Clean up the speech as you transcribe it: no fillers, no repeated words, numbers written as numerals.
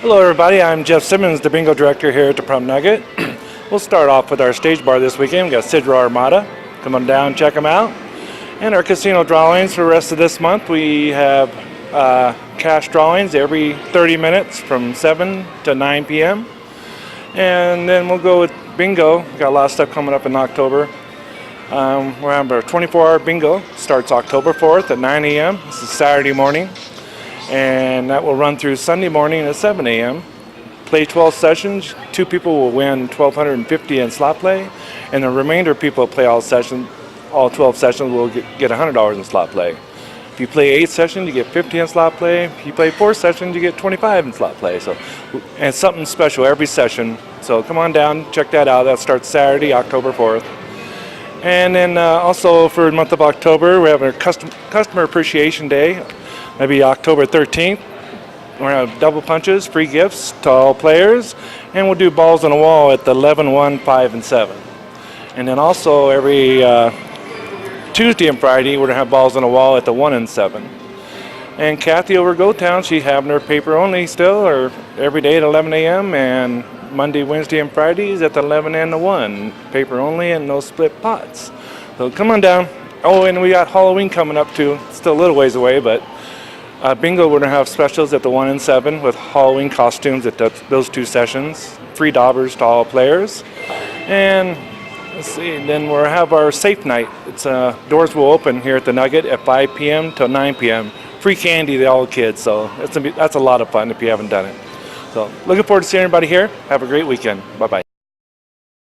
Hello everybody, I'm Jeff Simmons, the bingo director here at the Plum Nugget. We'll start off with our stage bar this weekend. We've got Sidra Armada. Come on down, check them out. And our casino drawings for the rest of this month, we have cash drawings every 30 minutes from 7 to 9 p.m. And then we'll go with bingo. We've got a lot of stuff coming up in October. We'll have our 24-hour bingo. Starts October 4th at 9 a.m. This is Saturday morning. And that will run through Sunday morning at 7 a.m. Play 12 sessions. 2 people will win $1,250 in slot play, and the remainder of people that play all 12 sessions will get $100 in slot play. If you play 8 sessions, you get $50 in slot play. If you play 4 sessions, you get $25 in slot play. So, and it's something special every session. So come on down, check that out. That starts Saturday, October 4th. And then also for the month of October, we have our Customer Appreciation Day. That'll be October 13th. We're going to have double punches, free gifts to all players, and we'll do balls on the wall at the 11, 1, 5, and 7. And then also every Tuesday and Friday, we're going to have balls on the wall at the 1 and 7. And Kathy over at Go Town, she's having her paper only still, or every day at 11 a.m., and Monday, Wednesday, and Fridays at the 11 and the 1. Paper only and no split pots. So come on down. Oh, and we got Halloween coming up too. It's still a little ways away, but bingo, we're going to have specials at the 1 and 7 with Halloween costumes at those 2 sessions. Free daubers to all players. And let's see, then we'll have our safe night. It's doors will open here at the Nugget at 5 p.m. till 9 p.m. Free candy to all kids, so that's a lot of fun if you haven't done it. So looking forward to seeing everybody here. Have a great weekend. Bye-bye.